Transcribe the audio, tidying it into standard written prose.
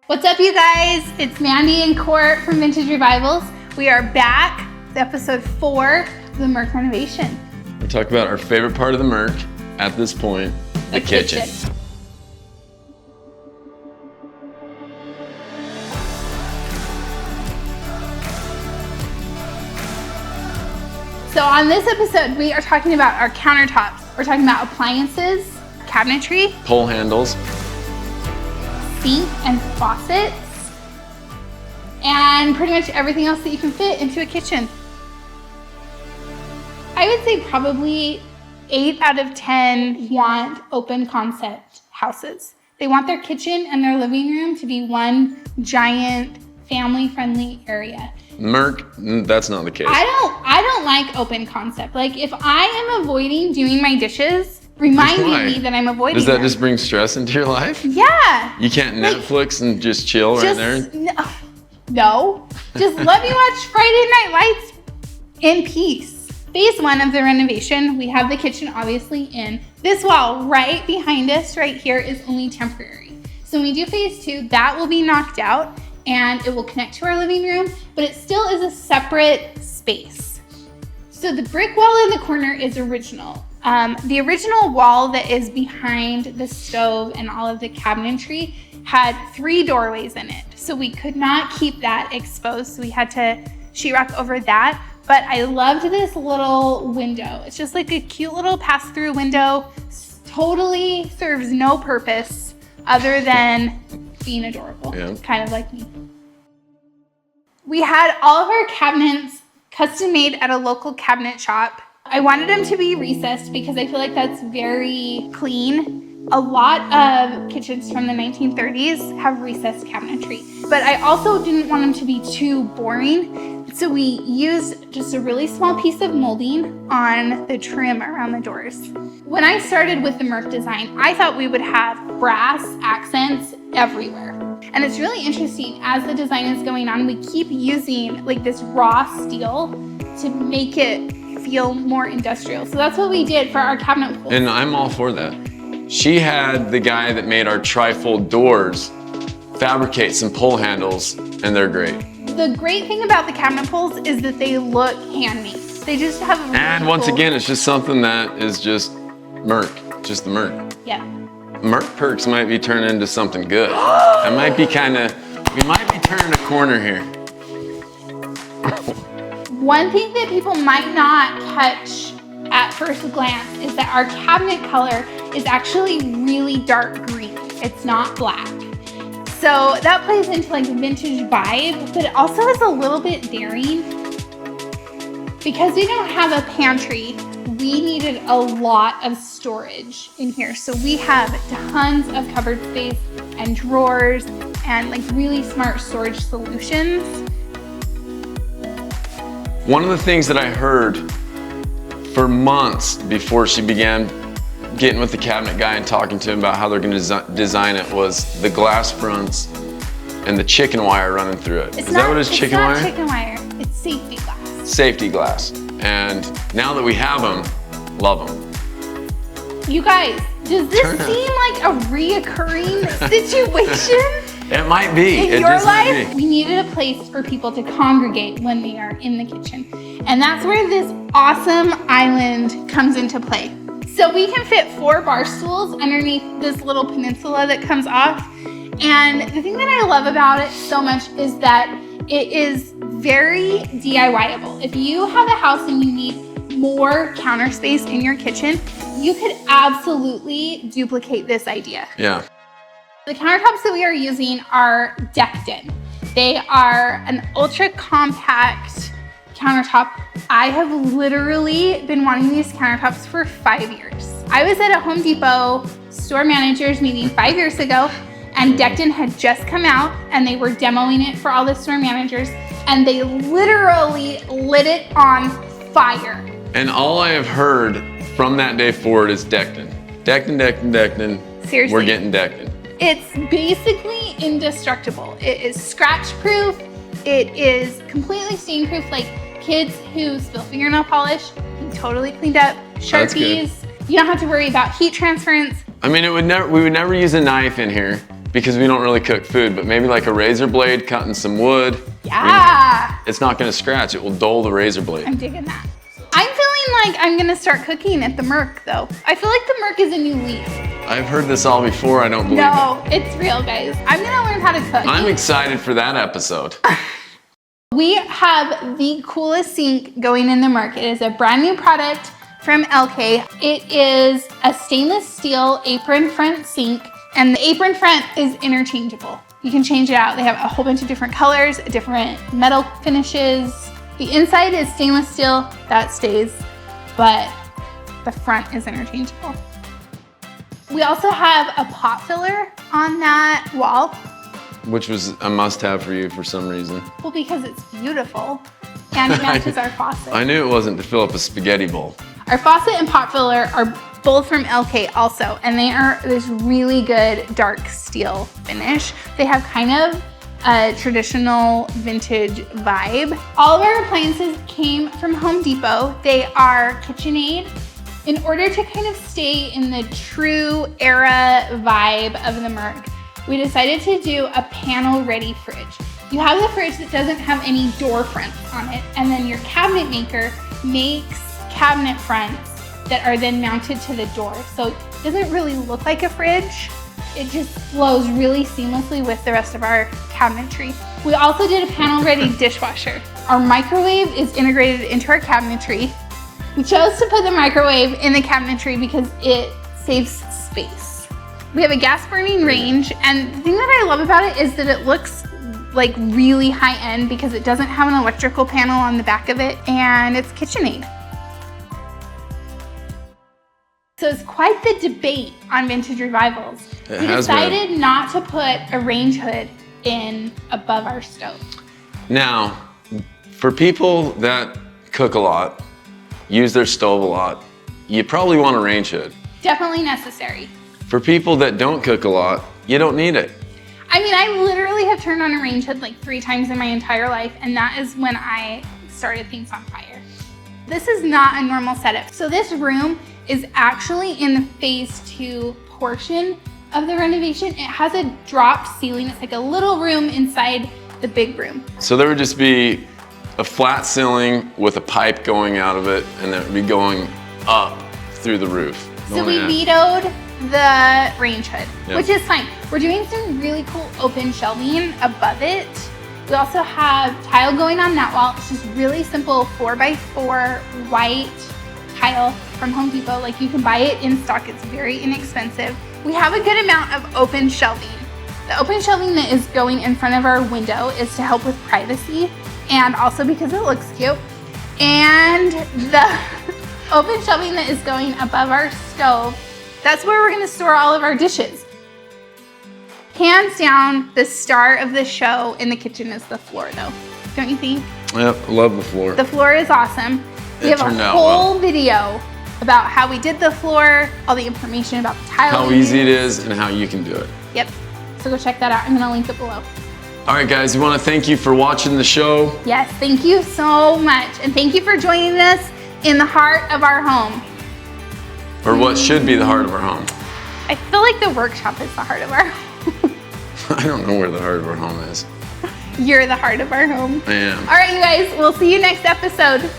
What's up, you guys? It's Mandy and Court from Vintage Revivals. We are back with episode 4 of the Merc Renovation. We're talking about our favorite part of the Merc at this point, the kitchen. So on this episode, we are talking about our countertops. We're talking about appliances, cabinetry, Pole handles, sink and faucets, and pretty much everything else that you can fit into a kitchen. I would say probably 8 out of 10 want open concept houses. They want their kitchen and their living room to be one giant family-friendly area. Merc, that's not the case. I don't like open concept. Like, if I am avoiding doing my dishes, reminding me that I'm avoiding Does that them. just bring stress into your life? Yeah. You can't Netflix and just chill right there? No. Just let me watch Friday Night Lights in peace. Phase 1 of the renovation, we have the kitchen obviously in. This wall right behind us right here is only temporary. So when we do phase 2, that will be knocked out and it will connect to our living room, but it still is a separate space. So the brick wall in the corner is original. The original wall that is behind the stove and all of the cabinetry had 3 doorways in it. So we could not keep that exposed. So we had to sheetrock over that. But I loved this little window. It's just like a cute little pass-through window. Totally serves no purpose other than being adorable, kind of like me. We had all of our cabinets custom made at a local cabinet shop. I wanted them to be recessed because I feel like that's very clean. A lot of kitchens from the 1930s have recessed cabinetry, but I also didn't want them to be too boring. So we used just a really small piece of molding on the trim around the doors. When I started with the Merc design, I thought we would have brass accents everywhere. And it's really interesting, as the design is going on, we keep using like this raw steel to make it feel more industrial. So that's what we did for our cabinet pulls. And I'm all for that. She had the guy that made our trifold doors fabricate some pole handles, and they're great. The great thing about the cabinet pulls is that they look handmade. They just have a really And once cool... again, it's just something that is just Merc, just the Merc. Yeah. Merc perks might be turning into something good. That might be we might be turning a corner here. One thing that people might not catch at first glance is that our cabinet color is actually really dark green. It's not black. So that plays into like a vintage vibe, but it also is a little bit daring. Because we don't have a pantry, we needed a lot of storage in here. So we have tons of cupboard space and drawers and like really smart storage solutions. One of the things that I heard for months before she began getting with the cabinet guy and talking to him about how they're going to design it was the glass fronts and the chicken wire running through it. Is that what it is, chicken wire? It's not chicken wire, it's safety glass. Safety glass. And now that we have them, love them. You guys, does this seem like a reoccurring situation? It might be. In your life, we needed a place for people to congregate when they are in the kitchen. And that's where this awesome island comes into play. So we can fit 4 bar stools underneath this little peninsula that comes off. And the thing that I love about it so much is that it is very DIY-able. If you have a house and you need more counter space in your kitchen, you could absolutely duplicate this idea. Yeah. The countertops that we are using are decked in. They are an ultra compact countertop. I have literally been wanting these countertops for 5 years. I was at a Home Depot store managers meeting 5 years ago, and decked in had just come out and they were demoing it for all the store managers, and they literally lit it on fire. And all I have heard from that day forward is decked in. Decked in, decked in, decked in. Seriously. We're getting decked in. It's basically indestructible. It is scratch proof. It is completely stain proof. Like, kids who spill fingernail polish, totally cleaned up. Sharpies, you don't have to worry about heat transference. I mean, we would never use a knife in here. because we don't really cook food, but maybe like a razor blade cutting some wood. Yeah. It's not gonna scratch, it will dull the razor blade. I'm digging that. I'm feeling like I'm gonna start cooking at the Merc though. I feel like the Merc is a new leaf. I've heard this all before, I don't believe No, it's real, guys. I'm gonna learn how to cook. I'm excited for that episode. We have the coolest sink going in the Merc. It is a brand new product from LK. It is a stainless steel apron front sink, and the apron front is interchangeable. You can change it out. They have a whole bunch of different colors, different metal finishes. The inside is stainless steel, that stays, but the front is interchangeable. We also have a pot filler on that wall. Which was a must-have for you for some reason. Well, because it's beautiful and it matches our faucet. I knew it wasn't to fill up a spaghetti bowl. Our faucet and pot filler are both from LK also, and they are this really good dark steel finish. They have kind of a traditional vintage vibe. All of our appliances came from Home Depot. They are KitchenAid. In order to kind of stay in the true era vibe of the Merc, we decided to do a panel ready fridge. You have the fridge that doesn't have any door fronts on it, and then your cabinet maker makes cabinet fronts that are then mounted to the door. So it doesn't really look like a fridge. It just flows really seamlessly with the rest of our cabinetry. We also did a panel ready dishwasher. Our microwave is integrated into our cabinetry. We chose to put the microwave in the cabinetry because it saves space. We have a gas burning range, and the thing that I love about it is that it looks like really high end because it doesn't have an electrical panel on the back of it, and it's KitchenAid. So it's quite the debate on vintage revivals. We decided not to put a range hood in above our stove. Now, for people that cook a lot, use their stove a lot, you probably want a range hood. Definitely necessary. For people that don't cook a lot, you don't need it. I mean, I literally have turned on a range hood like 3 times in my entire life, and that is when I started things on fire. This is not a normal setup. So this room is actually in the phase 2 portion of the renovation. It has a dropped ceiling. It's like a little room inside the big room. So there would just be a flat ceiling with a pipe going out of it, and it would be going up through the roof. So we vetoed the range hood, Yep. which is fine. We're doing some really cool open shelving above it. We also have tile going on that wall. It's just really simple 4x4 white tile from Home Depot. Like, you can buy it in stock. It's very inexpensive. We have a good amount of open shelving. The open shelving that is going in front of our window is to help with privacy and also because it looks cute. And the open shelving that is going above our stove, that's where we're gonna store all of our dishes. Hands down, the star of the show in the kitchen is the floor though. Don't you think? Yep, love the floor. The floor is awesome. We have turned a out whole well. video about how we did the floor, all the information about the tile. How easy it is and how you can do it. Yep, so go check that out. I'm gonna link it below. All right, guys, we want to thank you for watching the show. Yes, thank you so much. And thank you for joining us in the heart of our home. Or what should be the heart of our home. I feel like the workshop is the heart of our home. I don't know where the heart of our home is. You're the heart of our home. I am. All right, you guys, we'll see you next episode.